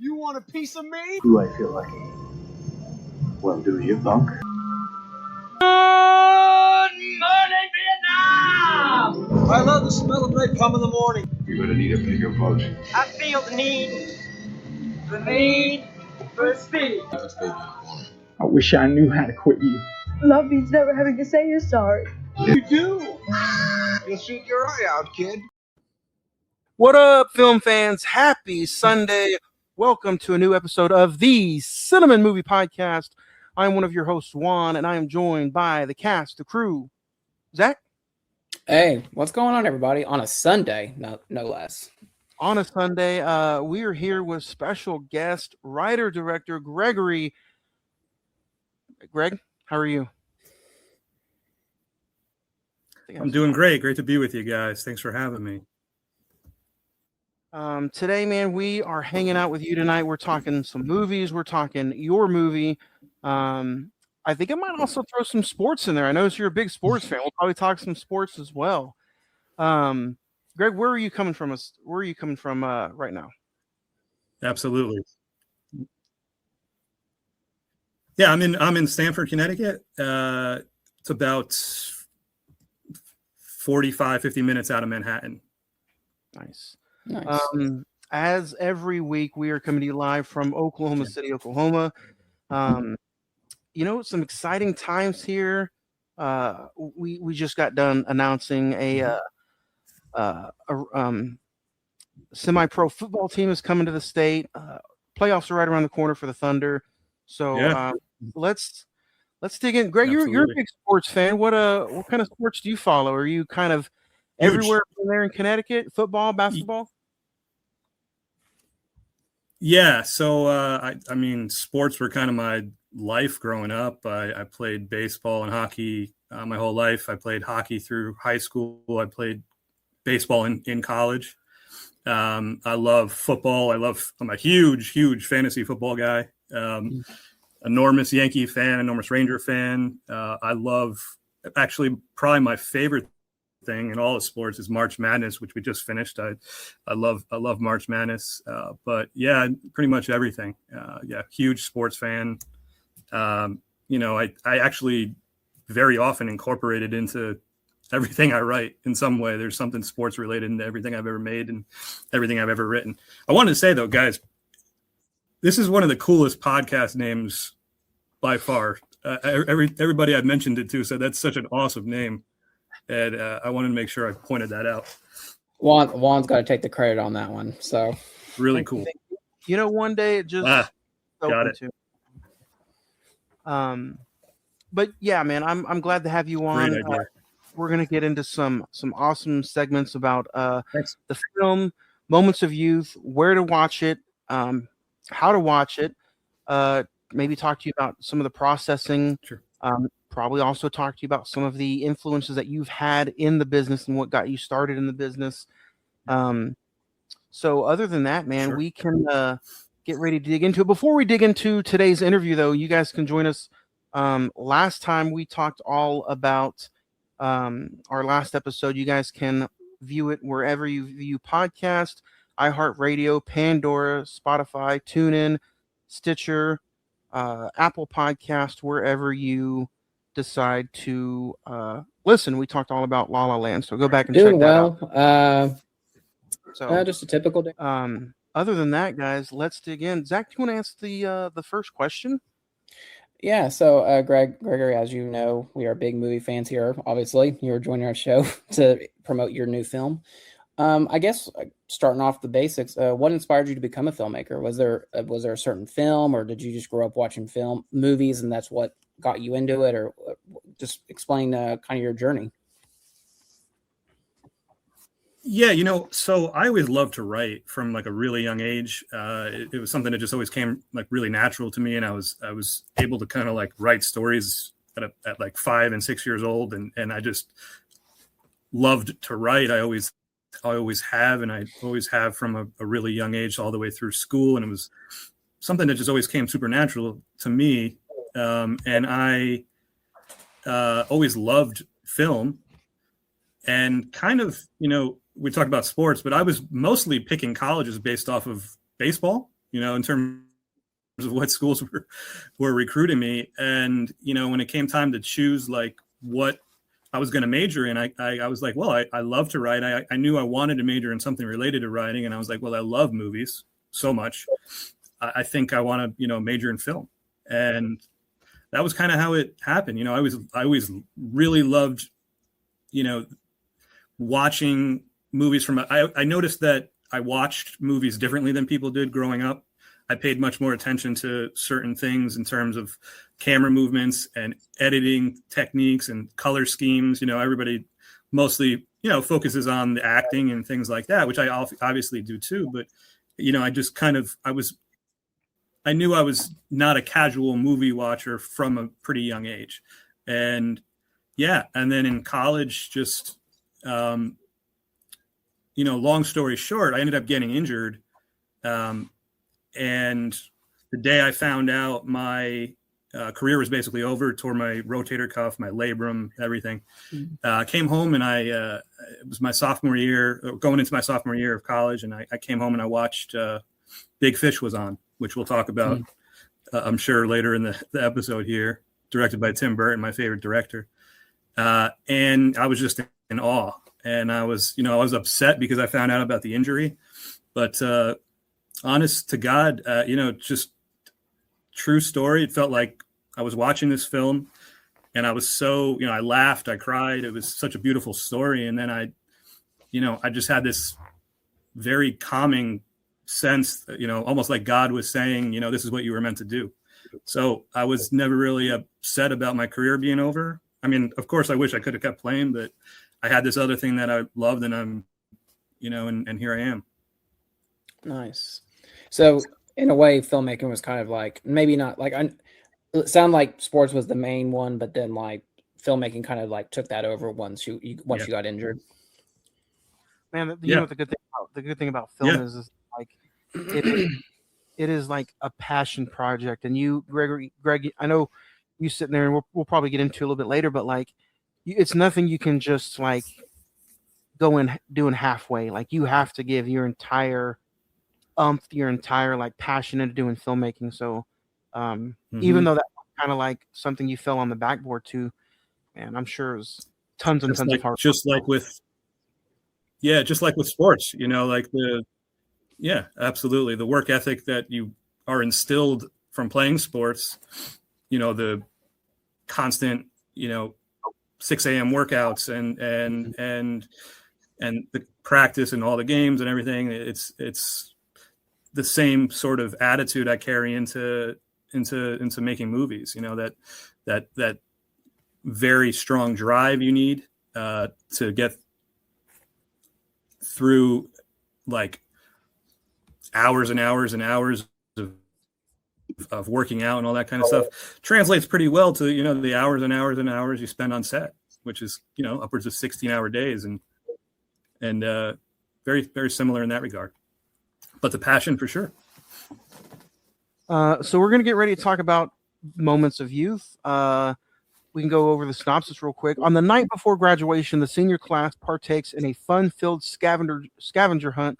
You want a piece of me? Do I feel lucky? Well, do you, punk? Good morning, Vietnam! I love the smell of napalm in the morning. You're gonna need a bigger boat. I feel the need for speed. I wish I knew how to quit you. Love means never having to say you're sorry. You do. You'll shoot your eye out, kid. What up, film fans? Happy Sunday. Welcome to a new episode of the Cine-Men Movie Podcast. I'm one of your hosts, Juan, and I am joined by the cast, the crew. Zach? Hey, what's going on, everybody? On a Sunday, no less. On a Sunday, we are here with special guest, writer-director Gregory. Greg, how are you? I'm doing great. Great to be with you guys. Thanks for having me. Today, man, we are hanging out with you tonight. We're talking some movies. We're talking your movie. I think I might also throw some sports in there. I notice you're a big sports fan. We'll probably talk some sports as well. Greg, where are you coming from? Where are you coming from right now? Absolutely. Yeah, I'm in Stamford, Connecticut. It's about 50 minutes out of Manhattan. Nice. Nice. As every week, we are coming to you live from Oklahoma City, Oklahoma. Some exciting times here. We just got done announcing a semi-pro football team is coming to the state. Playoffs are right around the corner for the Thunder. So let's dig in. Greg, you're a big sports fan. What kind of sports do you follow? Are you kind of everywhere from there in Connecticut? Football, basketball? Yeah, so I mean, sports were kind of my life growing up. I played baseball and hockey my whole life. I played hockey through high school. I played baseball in college. I love football. I'm a huge fantasy football guy. Enormous Yankee fan, enormous Ranger fan. I love, actually, probably my favorite thing in all of sports is March Madness, which we just finished. I love March Madness. But yeah, pretty much everything. Huge sports fan. I actually very often incorporate it into everything I write in some way. There's something sports related into everything I've ever made and everything I've ever written. I wanted to say though, guys, this is one of the coolest podcast names by far. Everybody I've mentioned it to said that's such an awesome name. And I wanted to make sure I pointed that out. Juan's got to take the credit on that one. So really cool. One day it just got it. But yeah, man, I'm glad to have you on. We're gonna get into some awesome segments about the film, moments of youth, where to watch it, how to watch it. Maybe talk to you about some of the processing. Sure. Probably also talk to you about some of the influences that you've had in the business and what got you started in the business. So other than that, man, Sure. we can get ready to dig into it. Before we dig into today's interview, though, you guys can join us. Last time we talked all about our last episode. You guys can view it wherever you view podcast, iHeartRadio, Pandora, Spotify, TuneIn, Stitcher, Apple Podcast, wherever you decide to listen. We talked all about La La Land, so go back and check that out. Just a typical day. Other than that, guys, let's dig in. Zach, do you want to ask the first question? Yeah, so Gregory, as you know, we are big movie fans here. Obviously, you're joining our show to promote your new film. I guess starting off the basics, what inspired you to become a filmmaker? Was there a certain film, or did you just grow up watching movies, and that's what got you into it? Or just explain kind of your journey. Yeah, so I always loved to write from like a really young age. It was something that just always came like really natural to me, and I was able to kind of like write stories at like 5 and 6 years old, and I just loved to write. I always have, and I always have from a really young age all the way through school, and it was something that just always came supernatural to me. And I always loved film, and kind of, we talked about sports, but I was mostly picking colleges based off of baseball. in terms of what schools were recruiting me. And, when it came time to choose like what I was going to major in, I was like, well, I love to write. I knew I wanted to major in something related to writing. And I was like, well, I love movies so much. I think I want to, major in film. And that was kind of how it happened. I always really loved, watching movies I noticed that I watched movies differently than people did growing up. I paid much more attention to certain things in terms of camera movements and editing techniques and color schemes. Everybody mostly, focuses on the acting and things like that, which I obviously do too. But, I just I knew I was not a casual movie watcher from a pretty young age. And yeah. And then in college, just, long story short, I ended up getting injured. And the day I found out my career was basically over, tore my rotator cuff, my labrum, everything. Came home and it was my sophomore year, going into my sophomore year of college. And I came home and I watched Big Fish was on, which we'll talk about, I'm sure, later in the episode here, directed by Tim Burton, my favorite director. And I was just in awe. And I was upset because I found out about the injury. But honest to God, just true story. It felt like I was watching this film and I was so, I laughed, I cried. It was such a beautiful story. And then I just had this very calming sense, almost like God was saying, this is what you were meant to do. So I was never really upset about my career being over. I mean, of course I wish I could have kept playing, but I had this other thing that I loved and I'm, and here I am. Nice. So in a way, filmmaking was kind of like, maybe not like, it sounded like sports was the main one, but then like filmmaking kind of like took that over once you got injured. Man, the good thing about film is like it is like a passion project. And you, Greg, I know you sitting there, and we'll probably get into a little bit later, but like it's nothing you can just like go in doing halfway. Like you have to give your entire like passion into doing filmmaking. So even though that's kind of like something you fell on the backboard to, man, I'm sure it was tons and tons of hard work. Just like with sports, absolutely. The work ethic that you are instilled from playing sports, the constant, 6 a.m. workouts and the practice and all the games and everything. It's the same sort of attitude I carry into making movies, that very strong drive you need to get through like hours and hours and hours of working out and all that kind of stuff translates pretty well to, the hours and hours and hours you spend on set, which is, upwards of 16-hour days and very, very similar in that regard. But the passion for sure. So we're going to get ready to talk about moments of youth. We can go over the synopsis real quick. On the night before graduation, the senior class partakes in a fun-filled scavenger hunt,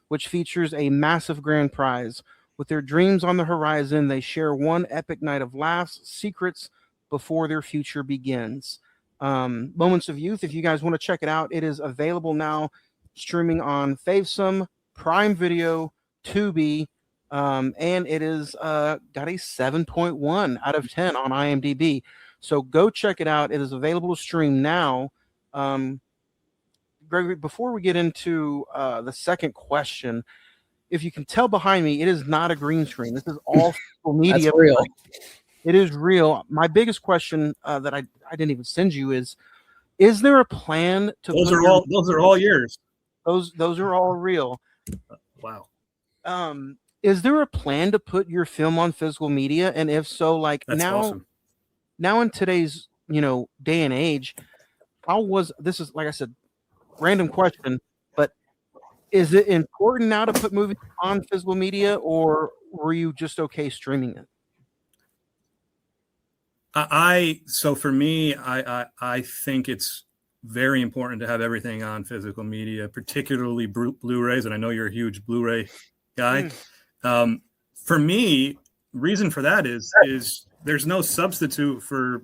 which features a massive grand prize. With their dreams on the horizon, they share one epic night of laughs, secrets before their future begins. Moments of Youth, if you guys want to check it out, it is available now, streaming on Favesome, Prime Video, Tubi, and it is got a 7.1 out of 10 on IMDb. So go check it out. It is available to stream now. Gregory, before we get into the second question, if you can tell behind me, it is not a green screen. This is all physical media. That's real. It is real. My biggest question that I didn't even send you is there a plan to? Those are all yours. Those are all real. Wow. Is there a plan to put your film on physical media? And if so, like That's awesome. Now in today's, day and age, this is, like I said, random question, but is it important now to put movies on physical media, or were you just okay streaming it? So for me, I think it's very important to have everything on physical media, particularly Blu-rays. And I know you're a huge Blu-ray guy. for me, reason for that is there's no substitute for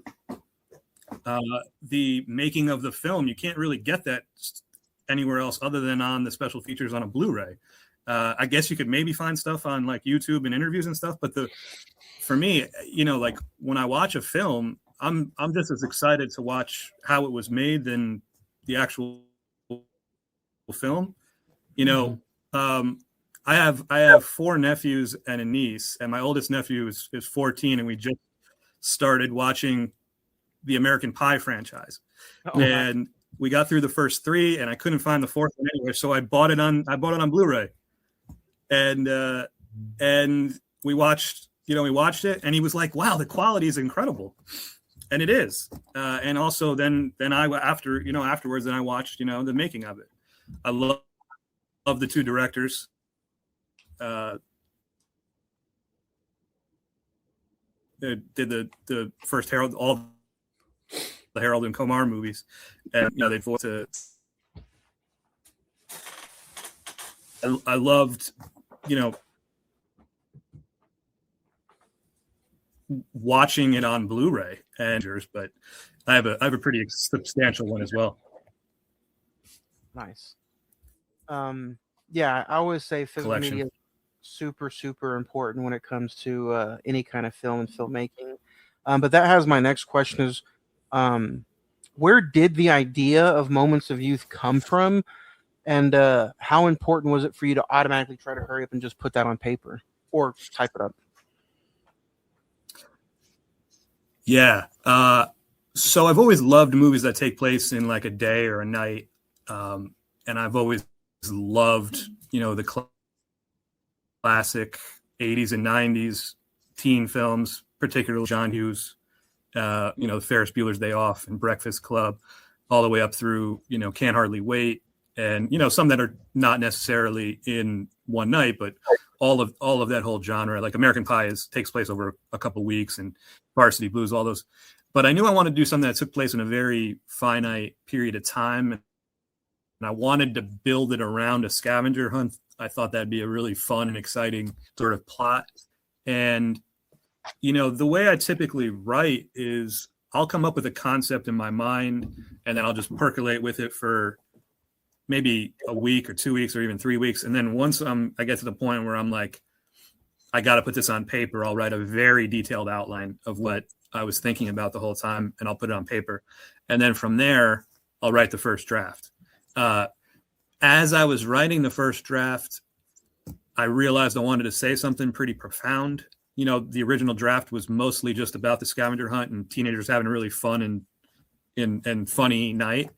the making of the film. You can't really get that anywhere else other than on the special features on a Blu-ray. I guess you could maybe find stuff on like YouTube and interviews and stuff, but for me, like when I watch a film, I'm just as excited to watch how it was made than the actual film. I have 4 nephews and a niece, and my oldest nephew is 14, and we just started watching the American Pie franchise. And we got through the first 3, and I couldn't find the 4th one anywhere, so I bought it on Blu-ray. And we watched it, and he was like, "Wow, the quality is incredible," and it is. And also, then afterwards, then I watched the making of it. I love the 2 directors. They did the first Harold, all the Harold and Kumar movies, and they voiced it. I loved, watching it on Blu-ray but I have a pretty substantial one as well. Nice. Yeah, I always say physical media is super, super important when it comes to any kind of film and filmmaking. But that has my next question is, where did the idea of Moments of Youth come from? And how important was it for you to automatically try to hurry up and just put that on paper or type it up? Yeah. So I've always loved movies that take place in like a day or a night. And I've always loved, the classic 80s and 90s teen films, particularly John Hughes, the Ferris Bueller's Day Off and Breakfast Club, all the way up through, Can't Hardly Wait. And, some that are not necessarily in one night, but all of that whole genre, like American Pie takes place over a couple of weeks, and Varsity Blues, all those. But I knew I wanted to do something that took place in a very finite period of time. And I wanted to build it around a scavenger hunt. I thought that'd be a really fun and exciting sort of plot. And, the way I typically write is I'll come up with a concept in my mind, and then I'll just percolate with it for maybe a week or 2 weeks or even 3 weeks. And then once I get to the point where I'm like, I got to put this on paper, I'll write a very detailed outline of what I was thinking about the whole time, and I'll put it on paper. And then from there, I'll write the first draft. As I was writing the first draft, I realized I wanted to say something pretty profound. The original draft was mostly just about the scavenger hunt and teenagers having a really fun and funny night.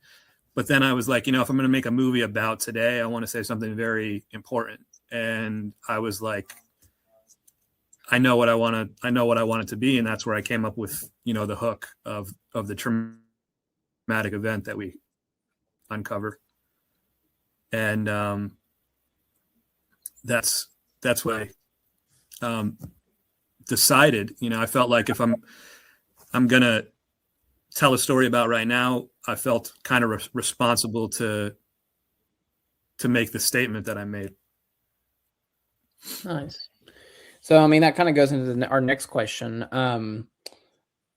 But then I was like, if I'm going to make a movie about today, I want to say something very important. And I was like, I know what I want it to be. And that's where I came up with, the hook of the traumatic event that we uncover. And that's what I decided. I felt like if I'm going to tell a story about right now, I felt kind of responsible to make the statement that I made. Nice. So, that kind of goes into our next question.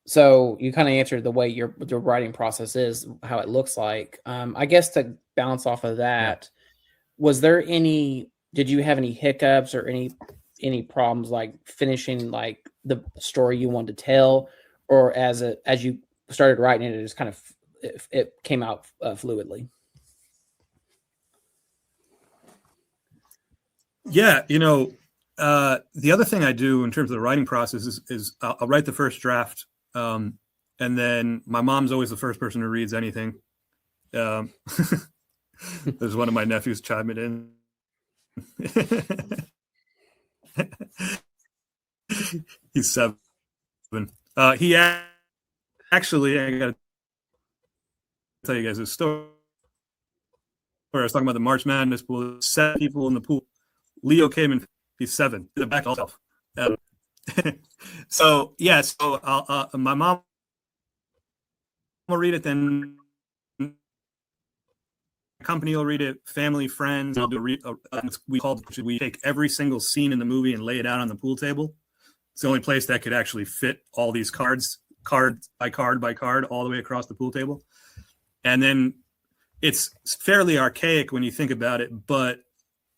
So you kind of answered the way your writing process is, how it looks like. I guess to bounce off of that, did you have any hiccups or any problems like finishing like the story you wanted to tell, or as you started writing it, it just kind of it came out fluidly? Yeah, the other thing I do in terms of the writing process is I'll write the first draft, and then my mom's always the first person who reads anything. There's one of my nephews chiming in. He's 7. He actually, I gotta tell you guys a story. Where I was talking about the March Madness pool, 7 people in the pool. Leo came in. He's 7. In the back himself. So I'll my mom will read it, then company will read it, family, friends. I'll do we take every single scene in the movie and lay it out on the pool table. It's the only place that could actually fit all these cards, card by card by card, all the way across the pool table. And then it's fairly archaic when you think about it, but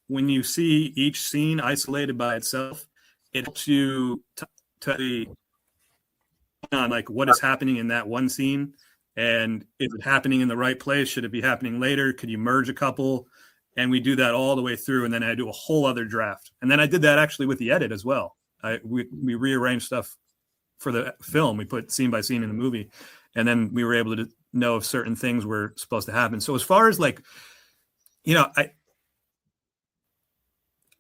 when you see each scene isolated by itself, it helps you to on like what is happening in that one scene, and is it happening in the right place? Should it be happening later? Could you merge a couple? And we do that all the way through, and then I do a whole other draft. And then I did that actually with the edit as well. We rearranged stuff for the film. We put scene by scene in the movie, and then we were able to know if certain things were supposed to happen. So as far as like,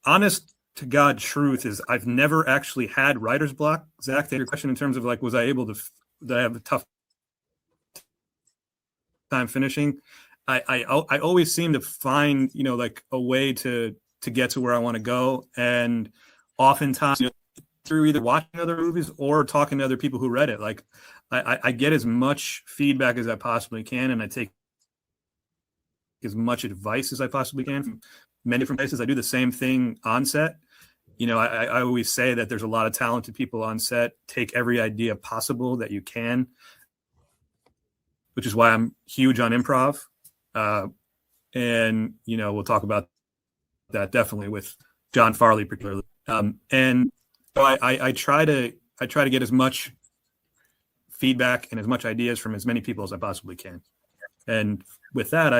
honest to God truth is I've never actually had writer's block. Zach, to your question in terms of like, was I able to, did I have a tough time finishing? I always seem to find, like a way to get to where I want to go. And oftentimes through either watching other movies or talking to other people who read it, like I get as much feedback as I possibly can. And I take as much advice as I possibly can from many different places. I do the same thing on set. I always say that there's a lot of talented people on set. Take every idea possible that you can, which is why I'm huge on improv. And we'll talk about that definitely with John Farley particularly. And so I try to get as much feedback and as much ideas from as many people as I possibly can. And with that,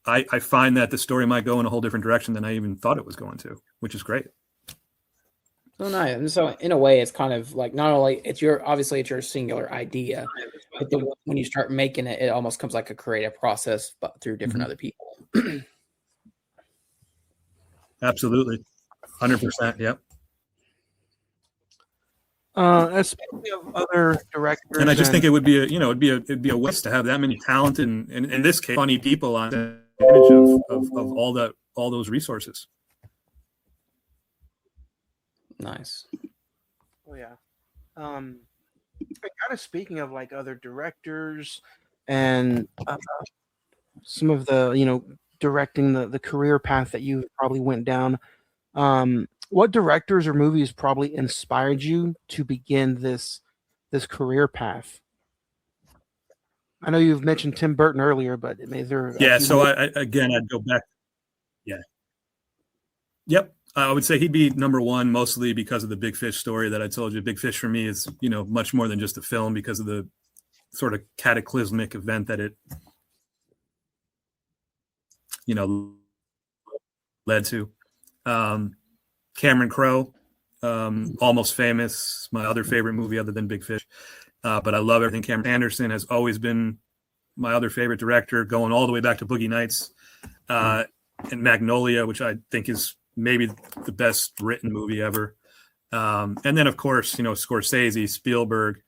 I find that the story might go in a whole different direction than I even thought it was going to, which is great. So nice. And so in a way, it's kind of like, not only it's your singular idea, but when you start making it, it almost comes like a creative process, but through different other people. Absolutely. 100%. Yep. Speaking of other directors, and I just think it would be it'd be a waste to have that many talented and in this case funny people on advantage of all those resources. Nice. Oh yeah. Kind of speaking of like other directors and some of the directing the career path that you probably went down. What directors or movies probably inspired you to begin this career path? I know you've mentioned Tim Burton earlier, but is there? So I'd go back. Yeah. Yep. I would say he'd be number one, mostly because of the Big Fish story that I told you. Big Fish for me is, much more than just a film because of the sort of cataclysmic event that it, led to. Cameron Crowe, Almost Famous, my other favorite movie other than Big Fish. But I love everything. Cameron Anderson has always been my other favorite director, going all the way back to Boogie Nights and Magnolia, which I think is maybe the best written movie ever. And then, of course, Scorsese, Spielberg,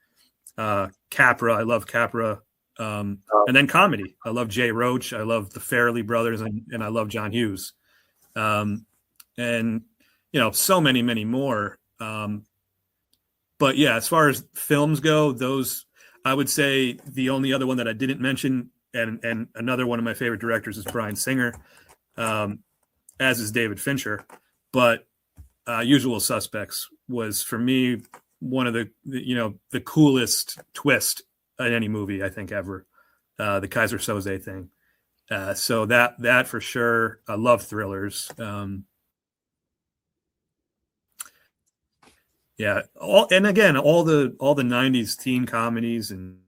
Capra. I love Capra. And then comedy. I love Jay Roach. I love the Farrelly brothers, and I love John Hughes. And so many, many more. But yeah, as far as films go, those, I would say the only other one that I didn't mention, and another one of my favorite directors is Bryan Singer, as is David Fincher. But Usual Suspects was for me one of the coolest twist in any movie I think ever. The Kaiser Soze thing. So that for sure. I love thrillers. Yeah, all the 90s teen comedies and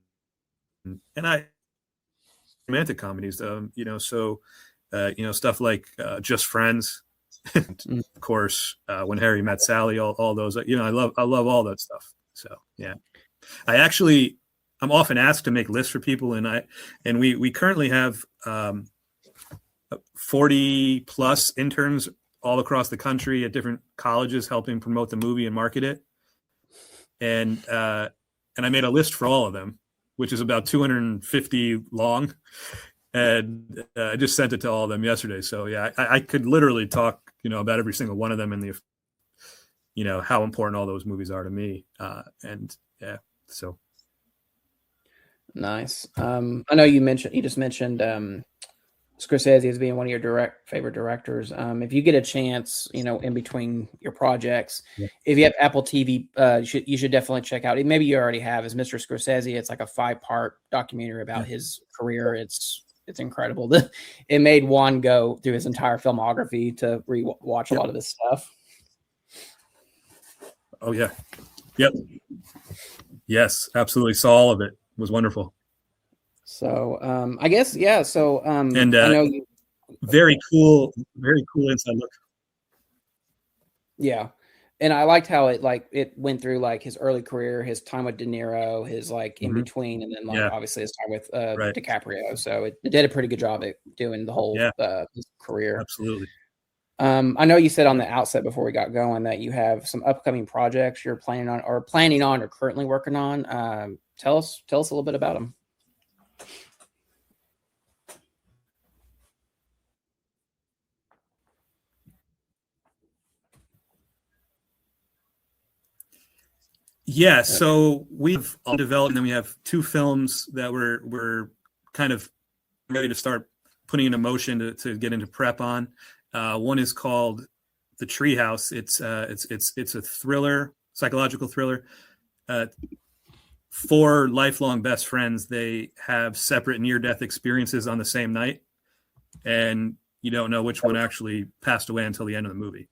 romantic comedies, stuff like Just Friends, and of course When Harry Met Sally, all those, I love all that stuff. So yeah, I'm often asked to make lists for people, and we currently have 40 plus interns all across the country at different colleges helping promote the movie and market it. And I made a list for all of them, which is about 250 long. And I just sent it to all of them yesterday. So yeah, I could literally talk, about every single one of them and how important all those movies are to me. And yeah, so. Nice. I know you just mentioned Scorsese as being one of your favorite directors. If you get a chance, in between your projects, if you have Apple TV, you should definitely check out. Maybe you already have. Is Mr. Scorsese? It's like a 5-part documentary about his career. It's incredible. It made Juan go through his entire filmography to rewatch a lot of this stuff. Oh yeah, yep, yes, absolutely. Saw all of it. It was wonderful. So I guess So and I know you. Very cool inside look. Yeah, and I liked how it went through like his early career, his time with De Niro, his like in between, and then obviously his time with DiCaprio. So it did a pretty good job at doing the whole his career. Absolutely. I know you said on the outset before we got going that you have some upcoming projects you're planning on or currently working on. Tell us a little bit about them. Yeah, so we've all developed, and then we have 2 films that we're kind of ready to start putting into motion to get into prep on. One is called The Treehouse. It's a thriller, psychological thriller. 4 lifelong best friends. They have separate near-death experiences on the same night, and you don't know which one actually passed away until the end of the movie.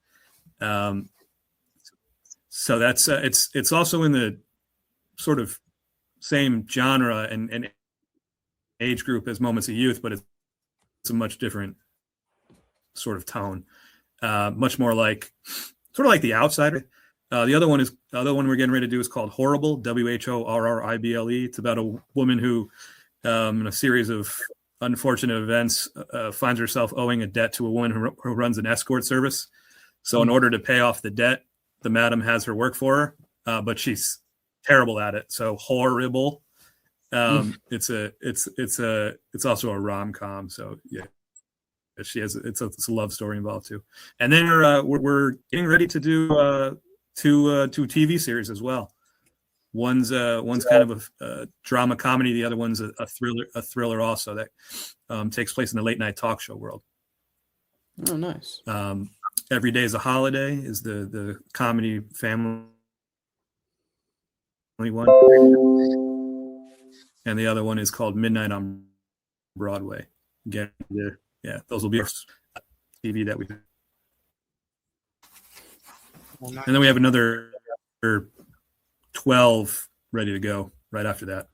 So that's it's also in the sort of same genre and age group as Moments of Youth, but it's a much different sort of tone. Much more like sort of like The Outsider. The other one we're getting ready to do is called Horrible, WHORRIBLE. It's about a woman who, in a series of unfortunate events, finds herself owing a debt to a woman who runs an escort service. So in order to pay off the debt, the madam has her work for her, but she's terrible at it. So Horrible. It's also a rom-com. So yeah, it's a love story involved too. And then we're getting ready to do two TV series as well. One's kind of a drama comedy. The other one's a thriller also that takes place in the late night talk show world. Oh, nice. Every Day is a Holiday is the comedy family one, and the other one is called Midnight on Broadway. Again, those will be our TV that we. And then we have another 12 ready to go right after that.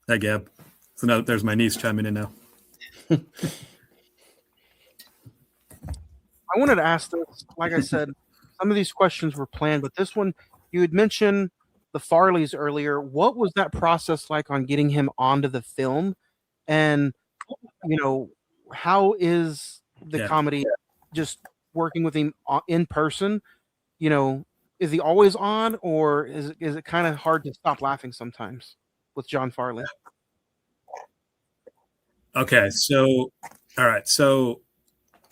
Hi, Gab. So now there's my niece chiming in now. I wanted to ask this. Like I said, some of these questions were planned, but this one, you had mentioned the Farleys earlier. What was that process like on getting him onto the film? And, how is the comedy just working with him in person? Is he always on, or is it kind of hard to stop laughing sometimes with John Farley? Okay, so all right, so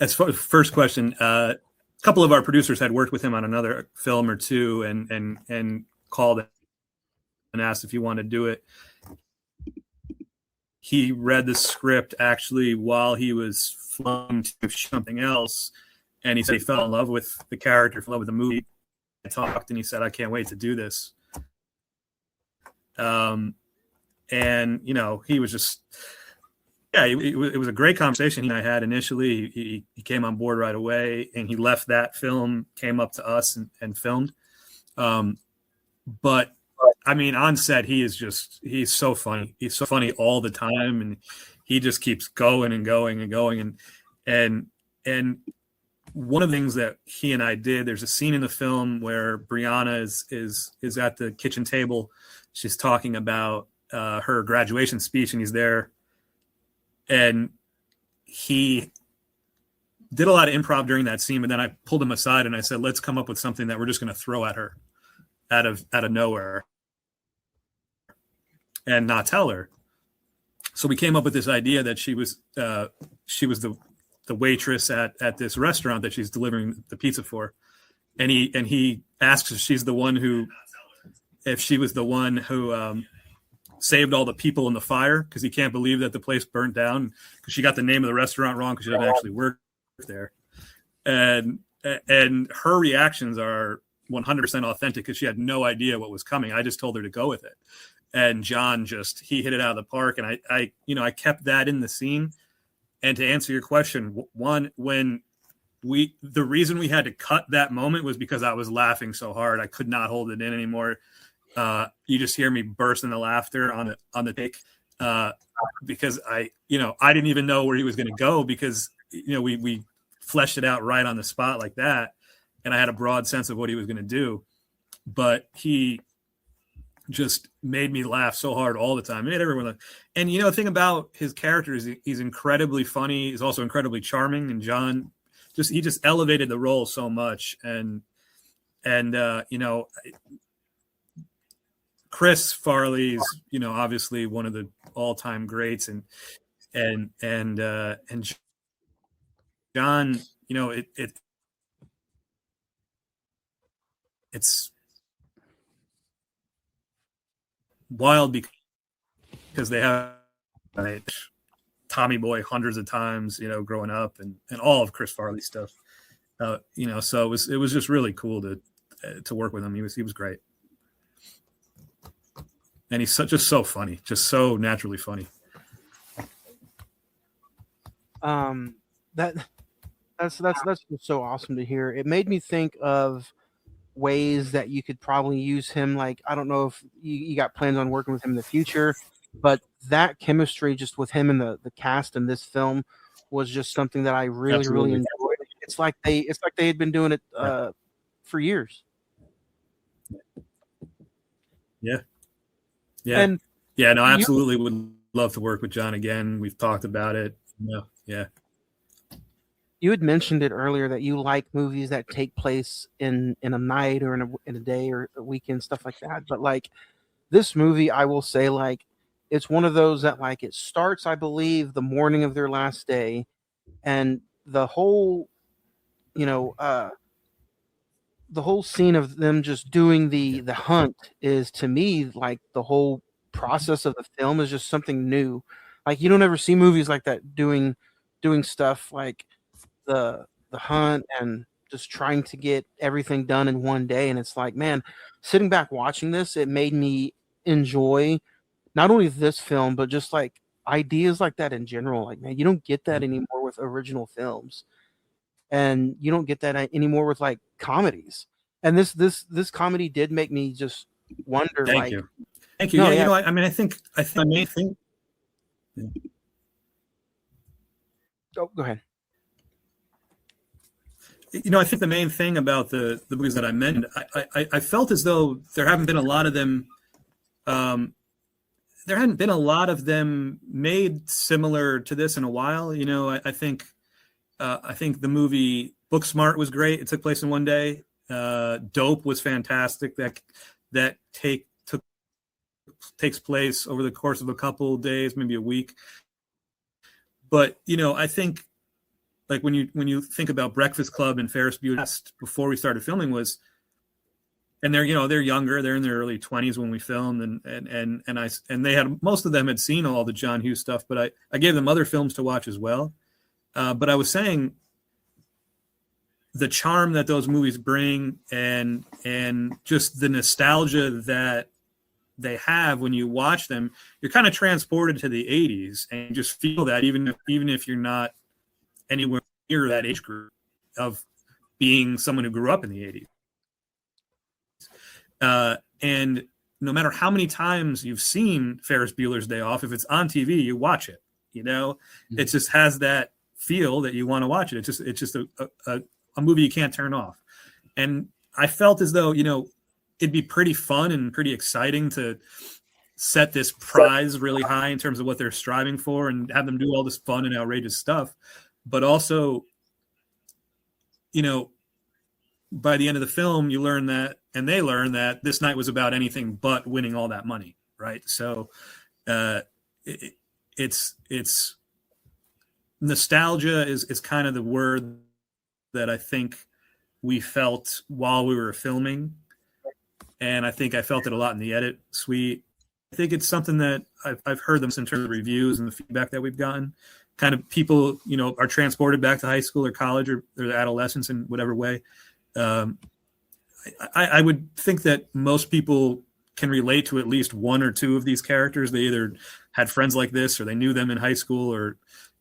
as far as first question, a couple of our producers had worked with him on another film or two, and called and asked if he wanted to do it. He read the script actually while he was flying to something else, and he said he fell in love with the character, fell in love with the movie. I talked, and he said, "I can't wait to do this." And he was just. Yeah, it was a great conversation he and I had initially. He came on board right away, and he left that film, came up to us and filmed. But I mean, on set, he's so funny. He's so funny all the time, and he just keeps going and going and going. And one of the things that he and I did, there's a scene in the film where Brianna is at the kitchen table. She's talking about her graduation speech, and he's there. And he did a lot of improv during that scene, but then I pulled him aside and I said, "Let's come up with something that we're just going to throw at her out of nowhere and not tell her." So we came up with this idea that she was the waitress at this restaurant that she's delivering the pizza for, and he asks if she was the one who saved all the people in the fire because he can't believe that the place burnt down because she got the name of the restaurant wrong because she doesn't actually work there. And her reactions are 100% authentic because she had no idea what was coming. I just told her to go with it. And John he hit it out of the park. And I kept that in the scene. And to answer your question, one, the reason we had to cut that moment was because I was laughing so hard. I could not hold it in anymore. You just hear me burst into laughter on the take because I didn't even know where he was going to go because, we fleshed it out right on the spot like that. And I had a broad sense of what he was going to do, but he just made me laugh so hard all the time. He made everyone laugh. And, the thing about his character is he's incredibly funny. He's also incredibly charming. And John he just elevated the role so much. And Chris Farley's, obviously one of the all-time greats, and John, it's wild because they have Tommy Boy hundreds of times, growing up, and all of Chris Farley's stuff, so it was just really cool to work with him. He was great. And he's just so funny, just so naturally funny. That's just so awesome to hear. It made me think of ways that you could probably use him. Like, I don't know if you got plans on working with him in the future, but that chemistry just with him and the cast in this film was just something that I really, really enjoyed. It's like they had been doing it for years. Yeah. And no, I absolutely would love to work with John again. We've talked about it. Yeah. You had mentioned it earlier that you like movies that take place in a night or in a day or a weekend, stuff like that. But like this movie, I will say, like, it's one of those that like it starts, I believe, the morning of their last day, and the whole, the whole scene of them just doing the hunt is, to me, like the whole process of the film is just something new. Like you don't ever see movies like that doing stuff like the hunt and just trying to get everything done in one day. And it's like, man, sitting back watching this, it made me enjoy not only this film, but just like ideas like that in general. Like, man, you don't get that anymore with original films, and you don't get that anymore with like comedies. And this comedy did make me just wonder. Thank you. No, yeah. I think the main thing. Oh, go ahead. I think the main thing about the movies that I mentioned, I felt as though there haven't been a lot of them. There hadn't been a lot of them made similar to this in a while. I think the movie Booksmart was great. It took place in one day. Dope was fantastic. That takes place over the course of a couple of days, maybe a week. But I think, like when you think about Breakfast Club and Ferris Bueller before we started filming and they're younger, they're in their early 20s when we filmed, and they had, most of them had seen all the John Hughes stuff, but I gave them other films to watch as well. But I was saying the charm that those movies bring and just the nostalgia that they have when you watch them, you're kind of transported to the 80s and you just feel that even if you're not anywhere near that age group of being someone who grew up in the 80s. And no matter how many times you've seen Ferris Bueller's Day Off, if it's on TV, you watch it. It just has that feel that you want to watch it. It's just a movie you can't turn off. And I felt as though, it'd be pretty fun and pretty exciting to set this prize really high in terms of what they're striving for and have them do all this fun and outrageous stuff. But also, by the end of the film, you learn that, and they learn that this night was about anything but winning all that money. Right. So it's nostalgia is kind of the word that I think we felt while we were filming. And I think I felt it a lot in the edit suite. think it's something that I've heard them in terms of reviews and the feedback that we've gotten. Kind of people, are transported back to high school or college or their adolescence in whatever way. I would think that most people can relate to at least one or two of these characters. They either had friends like this, or they knew them in high school,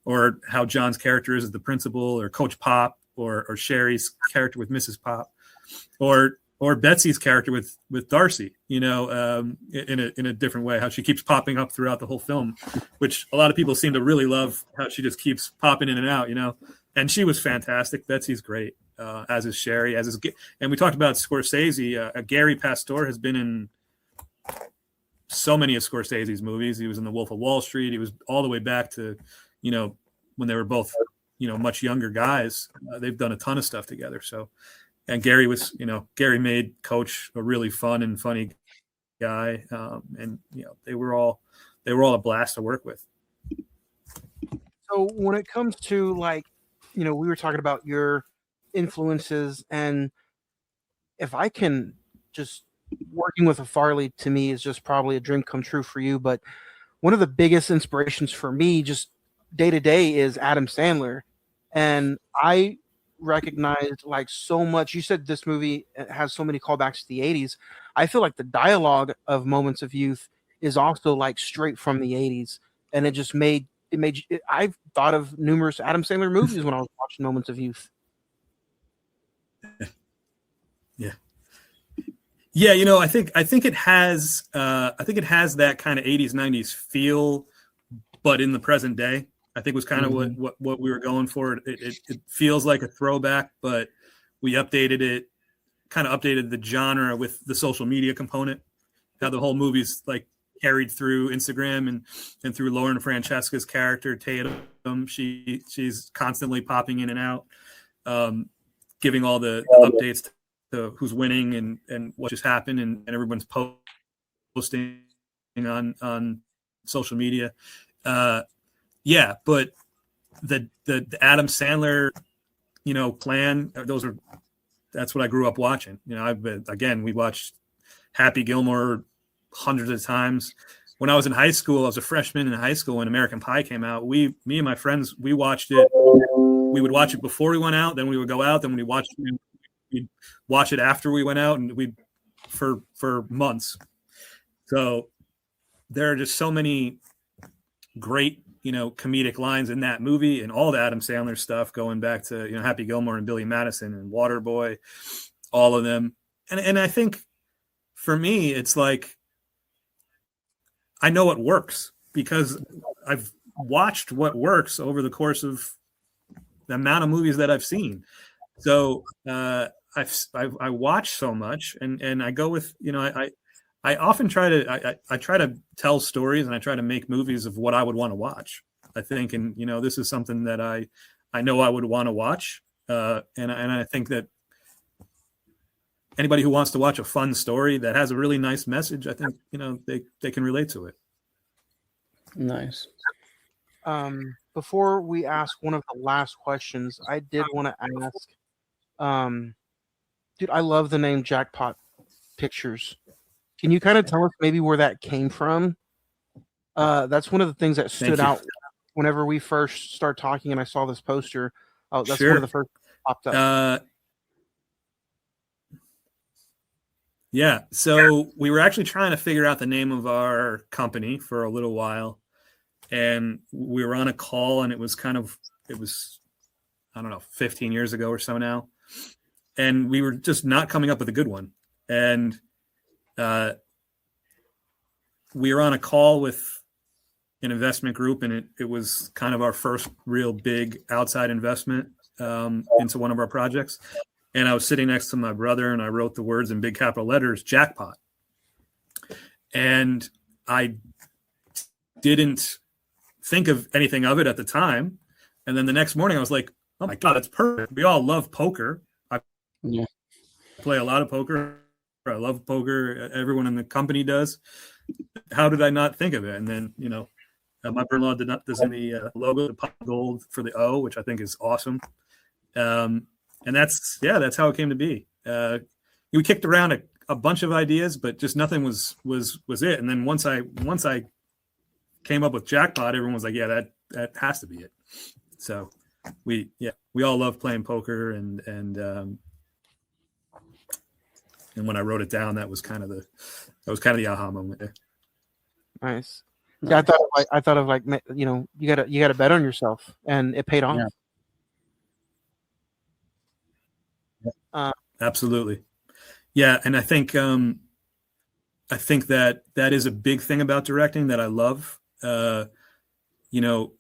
or how John's character is as the principal, or Coach Pop, or Sherry's character with Mrs. Pop, or Betsy's character with Darcy, in a different way, how she keeps popping up throughout the whole film, which a lot of people seem to really love, how she just keeps popping in and out, and she was fantastic. Betsy's great, as is Sherry, and we talked about Scorsese. Gary Pastor has been in so many of Scorsese's movies. He was in The Wolf of Wall Street. He was all the way back to, when they were both, much younger guys. They've done a ton of stuff together. So, and Gary made Coach a really fun and funny guy. And they were all a blast to work with. So when it comes to, like, we were talking about your influences, and if I can just, working with a Farley to me is just probably a dream come true for you. But one of the biggest inspirations for me just day to day is Adam Sandler. And I recognized, like, so much. You said this movie has so many callbacks to the 80s. I feel like the dialogue of Moments of Youth is also, like, straight from the 80s. And I've thought of numerous Adam Sandler movies when I was watching Moments of Youth. Yeah. Yeah, I think it has that kind of 80s 90s feel, but in the present day. I think was kind of what we were going for. It feels like a throwback, but we updated the genre with the social media component. How the whole movie's like carried through Instagram and through Lauren Francesca's character Tatum. She's constantly popping in and out, giving all the updates to who's winning and what just happened, and everyone's posting on social media. Yeah, but the Adam Sandler, plan, that's what I grew up watching. We watched Happy Gilmore hundreds of times. When I was in high school, I was a freshman in high school when American Pie came out. Me and my friends, we watched it. We would watch it before we went out, then we would go out, then we'd watch it after we went out, and for months. So there are just so many great, comedic lines in that movie, and all the Adam Sandler stuff going back to, Happy Gilmore and Billy Madison and Waterboy, all of them. And I think for me, it's like, I know what works because I've watched what works over the course of the amount of movies that I've seen. So I watch so much, and I go with, I often try to tell stories, and I try to make movies of what I would want to watch, I think. And, this is something that I know I would want to watch. And I think that anybody who wants to watch a fun story that has a really nice message, I think, they can relate to it. Nice. Before we ask one of the last questions, I did want to ask, dude, I love the name Jackpot Pictures. Can you kind of tell us maybe where that came from? That's one of the things that stood out whenever we first started talking, and I saw this poster. Oh, that's one of the first popped up. Yeah. So we were actually trying to figure out the name of our company for a little while, and we were on a call, and it was, I don't know, 15 years ago or so now. And we were just not coming up with a good one. And we were on a call with an investment group, and it was kind of our first real big outside investment into one of our projects. And I was sitting next to my brother, and I wrote the words in big capital letters, Jackpot. And I didn't think of anything of it at the time. And then the next morning I was like, oh my God, that's perfect. We all love poker. I play a lot of poker. I love poker. Everyone in the company does. How did I not think of it? And then, my brother-in-law did not design the logo, the pot gold for the O, which I think is awesome. And that's how it came to be. We kicked around a bunch of ideas, but just nothing was it. And then once I came up with Jackpot, everyone was like, yeah, that has to be it. So we all love playing poker, and when I wrote it down, that was kind of the aha moment there. Nice. Yeah, I thought of like, you know, you gotta bet on yourself, and it paid off. Yeah. Absolutely. Yeah, and I think that is a big thing about directing that I love. You know,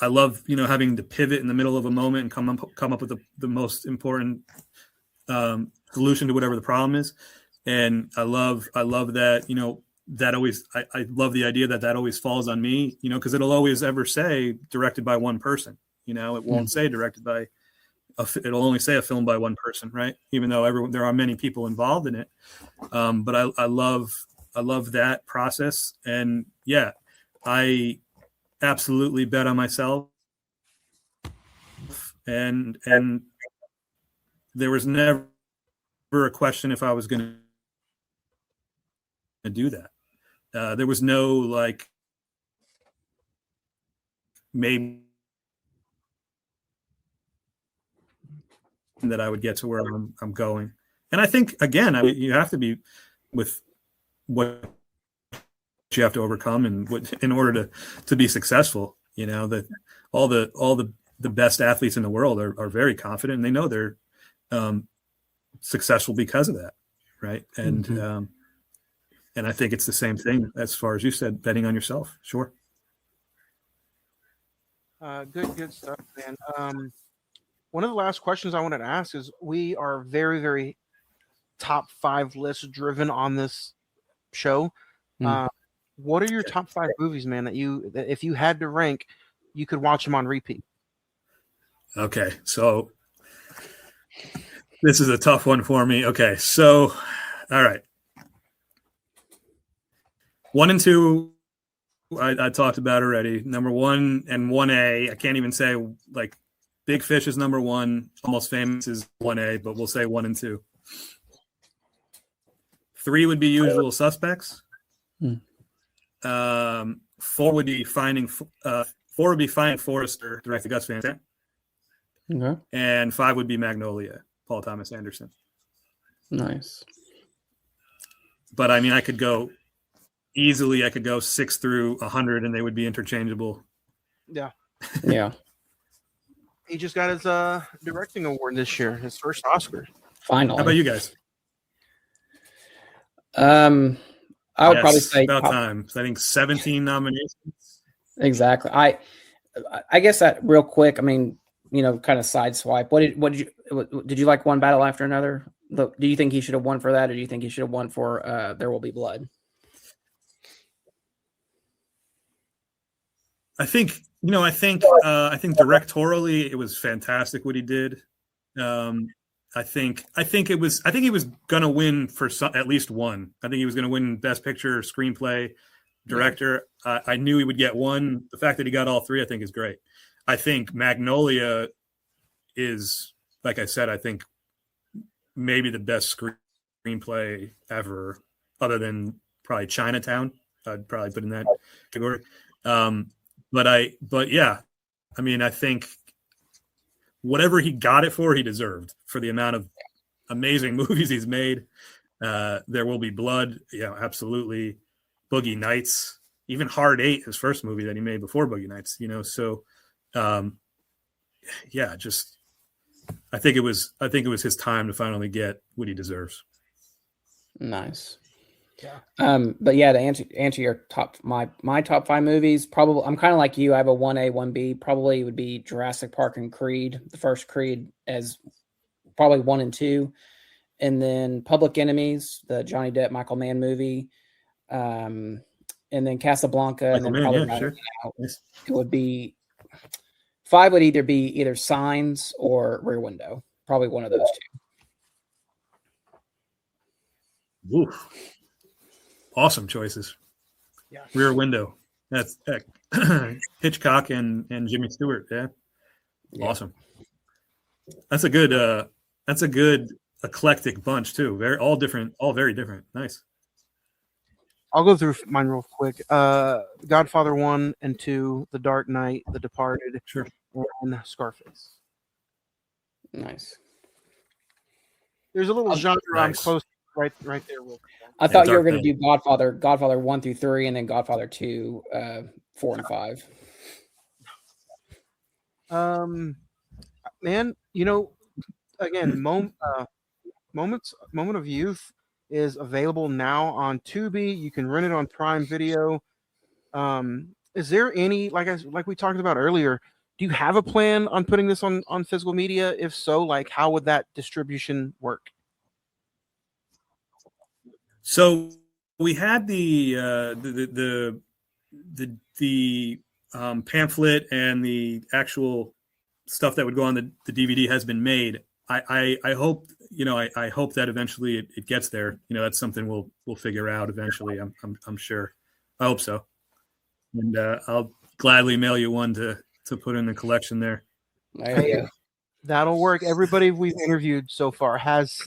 I love, you know, having to pivot in the middle of a moment and come up with the most important solution to whatever the problem is. And I love that, you know, that always, I love the idea that always falls on me, you know, because it'll always ever say directed by one person, you know, it won't say directed by, it'll only say a film by one person, right? Even though there are many people involved in it. But I love that process. And yeah, I absolutely bet on myself. And there was never a question if I was going to do that. There was no like maybe that I would get to where I'm going. And I think again, you have to be with what you have to overcome and in order to be successful. You know, that all the best athletes in the world are very confident, and they know they're successful because of that, right? And and I think it's the same thing as far as you said, betting on yourself. Sure. Good stuff, man. One of the last questions I wanted to ask is, we are very, very top 5 list driven on this show. What are your top 5 movies, man, that if you had to rank, you could watch them on repeat? Okay, so this is a tough one for me. Okay, so all right. 1 and 2, I talked about already. Number 1 and 1A, I can't even say, like, Big Fish is number 1, Almost Famous is 1A, but we'll say 1 and 2. 3 would be Usual Suspects. 4 would be Finding Forrester, directed Gus Van Sant. Okay. And 5 would be Magnolia, Paul Thomas Anderson. Nice. But I mean, I could go 6 through 100 and they would be interchangeable. Yeah. Yeah. He just got his directing award this year, his first Oscar. Finally. How about you guys? I would probably say about time. So I think 17 nominations. Exactly. I guess that real quick. I mean, you know, kind of sideswipe. Did you like One Battle After Another? Do you think he should have won for that, or do you think he should have won for There Will Be Blood? I think directorially it was fantastic what he did. I think he was gonna win for at least one. I think he was gonna win Best Picture, Screenplay, Director. Yeah. I knew he would get one. The fact that he got all 3, I think, is great. I think Magnolia is, like I said, I think maybe the best screenplay ever, other than probably Chinatown. I'd probably put in that category. But yeah, I mean, I think whatever he got it for, he deserved, for the amount of amazing movies he's made. There Will Be Blood. Yeah, absolutely. Boogie Nights, even Hard 8, his first movie that he made before Boogie Nights, you know? So, yeah, just, I think it was his time to finally get what he deserves. Nice. Yeah. But yeah, to answer your my top 5 movies, probably I'm kind of like you. I have a 1A, 1B. Probably would be Jurassic Park and Creed. The first Creed as probably 1 and 2, and then Public Enemies, the Johnny Depp Michael Mann movie, and then Casablanca, Michael and then Mann, probably yeah, sure. It would be 5 would either be Signs or Rear Window. Probably one of those 2. Oof. Awesome choices. Yeah. Rear Window. That's Hitchcock and Jimmy Stewart. Yeah. Awesome. That's a good eclectic bunch too. All very different. Nice. I'll go through mine real quick. Godfather 1 and 2, The Dark Knight, The Departed, Sure. and Scarface. Nice. There's a little genre I'm Nice. close right there. Real quick. I thought you were Dark going to Knight. do Godfather 1 through 3, and then Godfather 2, 4 and 5. Man, again, moment of youth is available now on Tubi. You can rent it on Prime Video. Is there any like we talked about earlier? Do you have a plan on putting this on physical media? If so, like how would that distribution work? So we had the pamphlet and the actual stuff that would go on the DVD has been made. I hope I hope that eventually it gets there. That's something we'll figure out eventually. I'm sure. I hope so. And I'll gladly mail you one to put in the collection there. There you go. That'll work. Everybody we've interviewed so far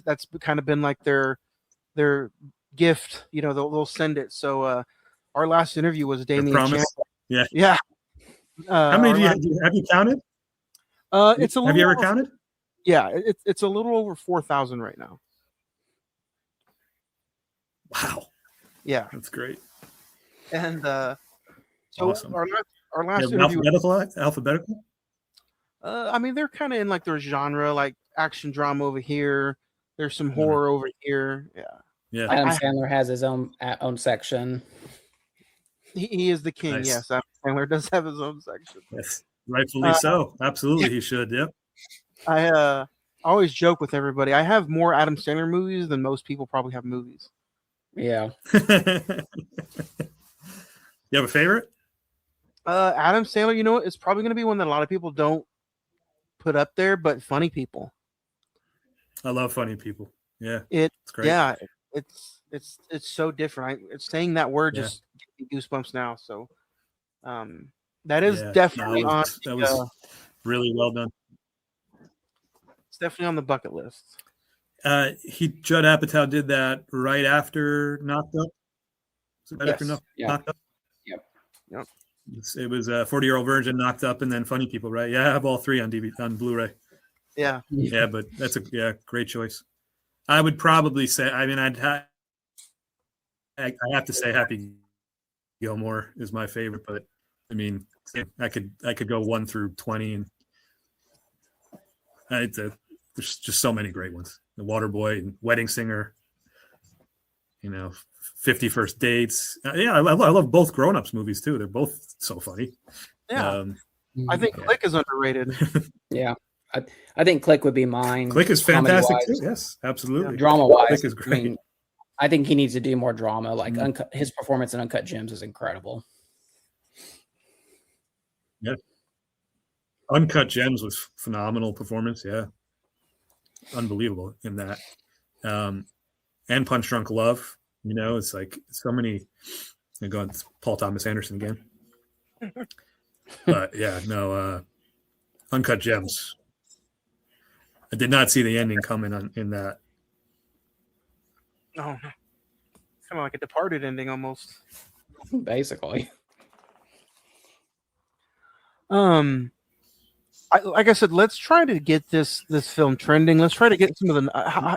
that's kind of been like their gift. They'll send it. So our last interview was Damien Promise. Chandler. Yeah. How many have have you counted? It's a little. Have you ever counted? Yeah, it's a little over 4,000 right now. Wow. Yeah, That's great. and so Awesome. our last interview. Alphabetical. I mean, they're kind of in like their genre, like action drama over here. There's some horror over here. Yeah. Adam Sandler has his own section. He is the king. Nice. Yes, Adam Sandler does have his own section. Yes, rightfully so. Absolutely, he should. Yep. I always joke with everybody. I have more Adam Sandler movies than most people probably have movies. Yeah. You have a favorite? Adam Sandler, it's probably going to be one that a lot of people don't put up there, but Funny People. I love Funny People. Yeah, It's great. Yeah, it's so different. It's saying that word just gives me goosebumps now. So, that is definitely that was really well done. It's definitely on the bucket list. Judd Apatow did that right after Knocked Up. Was it right after Knocked Up? Yep. It was 40-Year-Old Virgin, Knocked Up, and then Funny People, right? Yeah, I have all three on DVD on Blu-ray. Yeah. Yeah, but that's a great choice. I would probably say, I mean, I have to say Happy Gilmore is my favorite, but I mean, I could go 1 through 20, and there's just so many great ones. The Waterboy and Wedding Singer, 50 First Dates. I love both grown-ups movies too. They're both so funny. Yeah. I think Click is underrated. Yeah. I think Click would be mine. Click is fantastic too. Yes, absolutely. Drama-wise, Click is great. I think he needs to do more drama. Like his performance in Uncut Gems is incredible. Yeah. Uncut Gems was phenomenal performance. Yeah. Unbelievable in that. And Punch Drunk Love. It's like so many. It's Paul Thomas Anderson again. But yeah, no. Uncut Gems. I did not see the ending coming in that. Oh, kind of like a Departed ending almost. Basically. Like I said, let's try to get this film trending. Let's try to get some of the.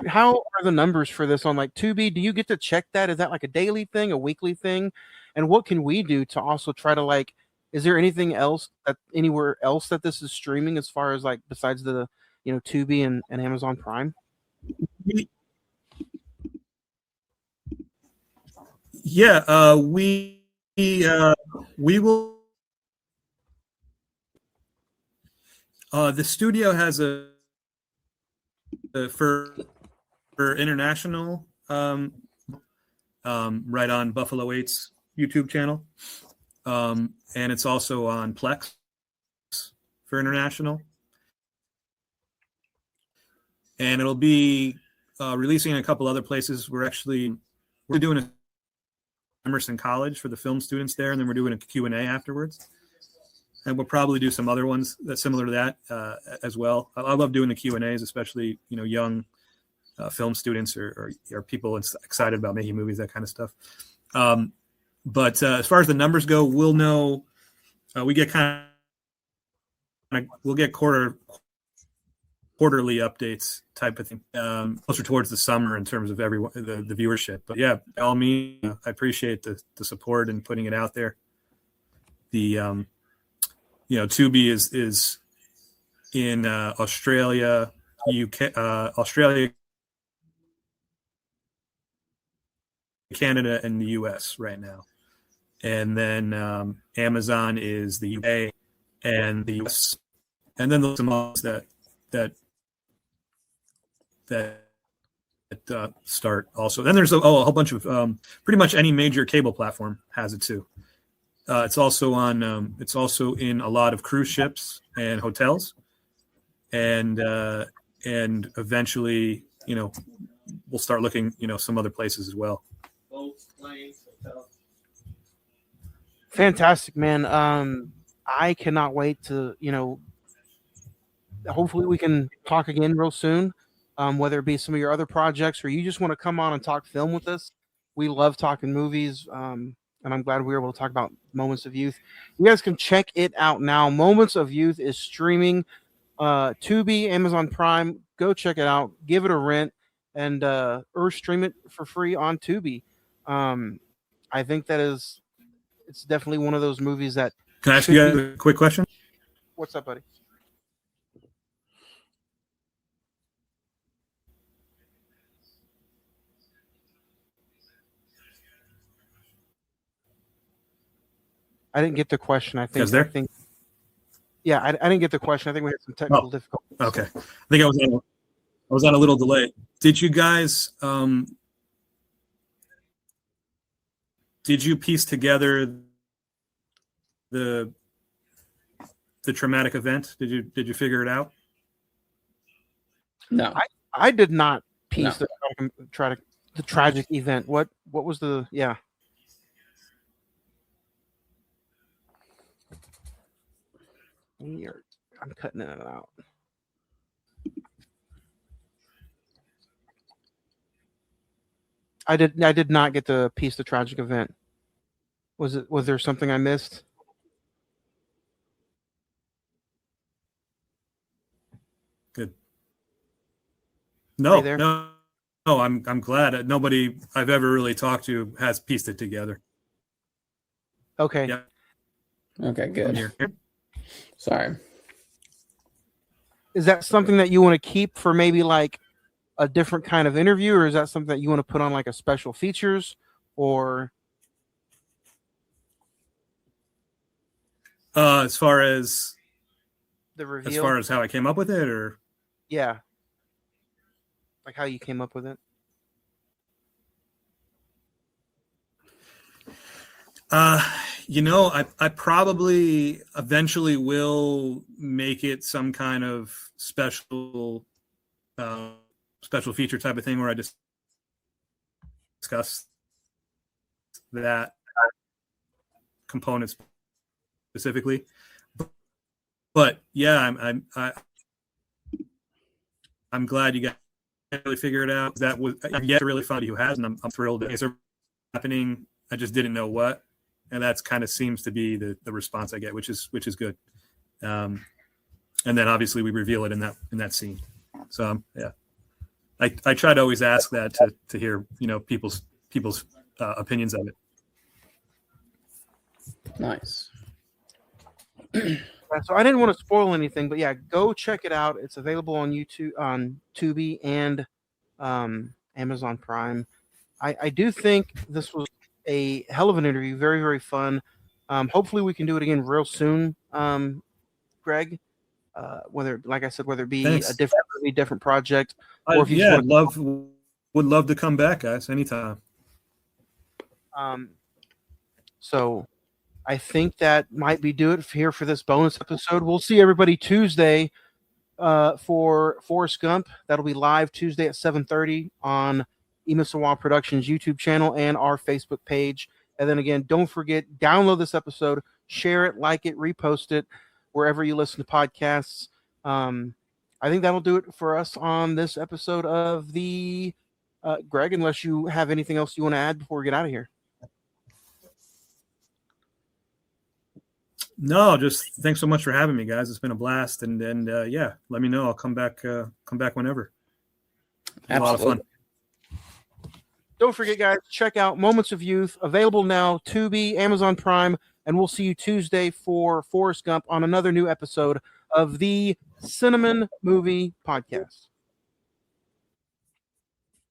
How are the numbers for this on like Tubi? Do you get to check that? Is that like a daily thing, a weekly thing? And what can we do to also try to like? Is there anything else anywhere else that this is streaming as far as like besides the Tubi and Amazon Prime? Yeah, we will. The studio has for international right on Buffalo 8's YouTube channel, and it's also on Plex for international, and it'll be releasing in a couple other places. We're doing a Emerson College for the film students there, and then we're doing a Q&A afterwards. And we'll probably do some other ones that's similar to that as well. I love doing the Q&As, especially young film students or people excited about making movies, that kind of stuff. But as far as the numbers go, we'll know. We'll get quarterly updates type of thing, closer towards the summer in terms of everyone the viewership. But yeah, by all means, I appreciate the support and putting it out there. The Tubi is in Australia, UK, Australia, Canada, and the US right now. And then Amazon is the UK and the US. And then there's some others that start also. Then there's a whole bunch of pretty much any major cable platform has it too. It's also on. It's also in a lot of cruise ships and hotels, and eventually, we'll start looking, some other places as well. Boats, planes, hotels. Fantastic, man. I cannot wait to, hopefully we can talk again real soon. Whether it be some of your other projects or you just want to come on and talk film with us. We love talking movies. And I'm glad we were able to talk about Moments of Youth. You guys can check it out now. Moments of Youth is streaming Tubi, Amazon Prime. Go check it out. Give it a rent and or stream it for free on Tubi. I think it's definitely one of those movies that. Can I ask you a quick question? What's up, buddy? I didn't get the question. I think. Yeah, I didn't get the question. I think we had some technical difficulties. Okay, I think I was on a little delay. Did you guys? Did you piece together the traumatic event? Did you figure it out? No, I did not piece the tragic event. What was the I'm cutting it out. I did not get to piece the tragic event. Was there something I missed? Good. No. I'm glad nobody I've ever really talked to has pieced it together. Okay. Yeah. Okay, good. Sorry. Is that something that you want to keep for maybe like a different kind of interview, or is that something that you want to put on like a special features, or? As far as the reveal, as far as how I came up with it, or yeah, like how you came up with it. I probably eventually will make it some kind of special feature type of thing where I just discuss that component specifically. But yeah, I'm glad you guys really figured it out. That was yet really fun who has, and I'm thrilled that it's happening. I just didn't know what. And that's kind of seems to be the response I get, which is good. And then obviously we reveal it in that scene. So yeah, I try to always ask that to hear people's opinions of it. Nice. So I didn't want to spoil anything, but yeah, go check it out. It's available on YouTube, on Tubi, and Amazon Prime. I do think this was a hell of an interview. Very, very fun. Hopefully we can do it again real soon, Greg. Whether it be Thanks. a different project, or if you would love to come back, guys, anytime. So I think that might be it here for this bonus episode. We'll see everybody Tuesday for Forrest Gump. That'll be live Tuesday at 7:30 on Emisawa Productions YouTube channel and our Facebook page. And then again, don't forget, download this episode, share it, like it, repost it, wherever you listen to podcasts. I think that'll do it for us on this episode of the Greg, unless you have anything else you want to add before we get out of here. No, just thanks so much for having me, guys. It's been a blast, and yeah, let me know. I'll come back whenever. A lot of fun. Don't forget, guys, check out Moments of Youth, available now, Tubi, Amazon Prime, and we'll see you Tuesday for Forrest Gump on another new episode of the Cine-Men Movie Podcast.